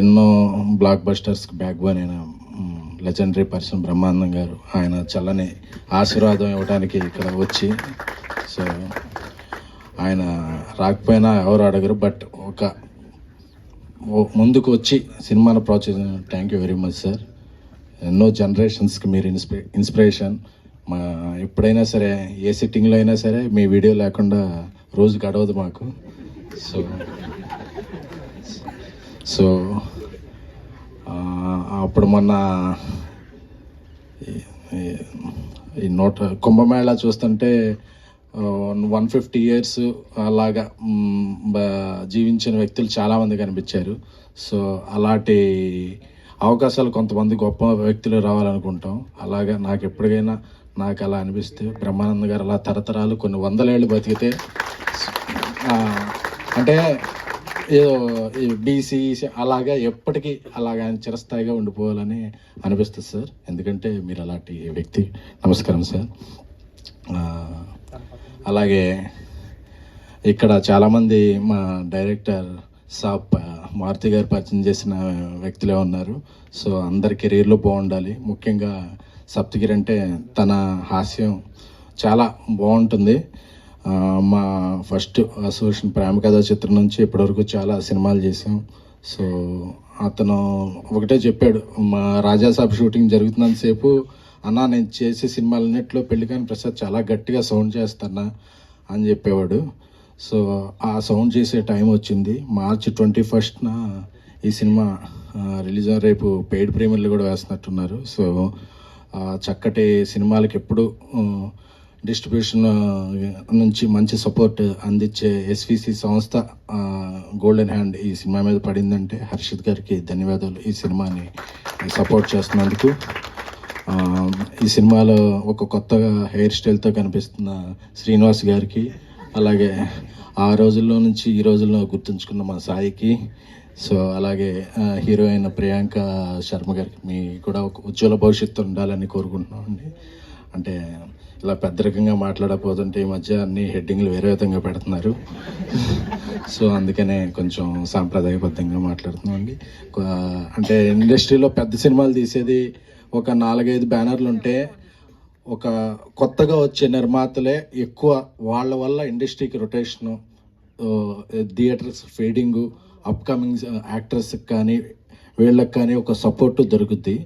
ఎన్నో black బస్టర్స్కి back bone అయిన legendary person Brahmanandam గారు, ఆయన చల్లని ఆశీర్వాదం ఇవ్వడానికి ఇక్కడ వచ్చి, సో ఆయన రాకపోయినా ఎవరు అడగరు, బట్ ముందుకు వచ్చి సినిమాను ప్రోత్సహించిన thank you very much sir. ఎన్నో జనరేషన్స్కి మీరు ఇన్స్పిరేషన్. మా ఎప్పుడైనా సరే ఏ సిట్టింగ్లో అయినా సరే మీ వీడియో లేకుండా రోజు గడవదు మాకు. సో సో అప్పుడు మొన్న ఈ కుంభమేళా చూస్తుంటే 150 years అలాగా జీవించిన వ్యక్తులు చాలామంది కనిపించారు. సో అలాంటి అవకాశాలు కొంతమంది గొప్ప వ్యక్తులు రావాలనుకుంటాం. అలాగా నాకు ఎప్పటికైనా నాకు అలా అనిపిస్తే బ్రహ్మానంద గారు అలా తరతరాలు కొన్ని 100 ఏళ్ళు బతికితే, అంటే ఏదో బీసీ అలాగా ఎప్పటికీ అలాగా చిరస్థాయిగా ఉండిపోవాలని అనిపిస్తుంది సార్. ఎందుకంటే మీరు అలాంటి వ్యక్తి. నమస్కారం సార్. అలాగే ఇక్కడ చాలామంది మా డైరెక్టర్ సాబ్ మారుతి గారు పరిచయం చేసిన వ్యక్తులే ఉన్నారు. సో అందరి కెరీర్లో బాగుండాలి. ముఖ్యంగా సప్తగిరి అంటే తన హాస్యం చాలా బాగుంటుంది. మా ఫస్ట్ అసోసియేషన్ ప్రేమ కథా చిత్రం నుంచి ఇప్పటివరకు చాలా సినిమాలు చేసాం. సో అతను ఒకటే చెప్పాడు, మా రాజాసాబ్ షూటింగ్ జరుగుతున్నంతసేపు, అన్నా నేను చేసే సినిమాలన్నింటిలో పెళ్ళికాని ప్రసాద్ చాలా గట్టిగా సౌండ్ చేస్తానా అని చెప్పేవాడు. సో ఆ సౌండ్ చేసే టైం వచ్చింది. March 21st ఈ సినిమా రిలీజ్ అయిన రేపు పెయిడ్ ప్రీమియర్లు కూడా వేస్తున్నట్టున్నారు. సో చక్కటి సినిమాలకి ఎప్పుడు డిస్ట్రిబ్యూషన్ నుంచి మంచి సపోర్ట్ అందించే ఎస్విసి సంస్థ గోల్డెన్ హ్యాండ్ ఈ సినిమా మీద పడిందంటే హర్షిత్ గారికి ధన్యవాదాలు. ఈ సినిమాని సపోర్ట్ చేస్తున్నందుకు. ఈ సినిమాలో ఒక కొత్తగా హెయిర్ స్టైల్తో కనిపిస్తున్న శ్రీనివాస్ గారికి, అలాగే ఆ రోజుల్లో నుంచి ఈ రోజుల్లో గుర్తుంచుకున్న మా సాయికి, సో అలాగే హీరోయిన్ ప్రియాంక శర్మ గారికి, మీ కూడా ఒక ఉజ్వల భవిష్యత్తు ఉండాలని కోరుకుంటున్నామండి. అంటే ఇలా పెద్ద రకంగా మాట్లాడకపోతుంటే ఈ మధ్య అన్ని హెడ్డింగ్లు వేరే విధంగా పెడుతున్నారు. సో అందుకనే కొంచెం సాంప్రదాయబద్ధంగా మాట్లాడుతున్నామండి. అంటే ఇండస్ట్రీలో పెద్ద సినిమాలు తీసేది ఒక 4-5 బ్యానర్లు ఉంటే, ఒక కొత్తగా వచ్చే నిర్మాతలే ఎక్కువ. వాళ్ళ వల్ల ఇండస్ట్రీకి రొటేషను, థియేటర్స్ ఫీడింగు, అప్కమింగ్ యాక్టర్స్కి కానీ వీళ్ళకి కానీ ఒక సపోర్టు దొరుకుద్ది.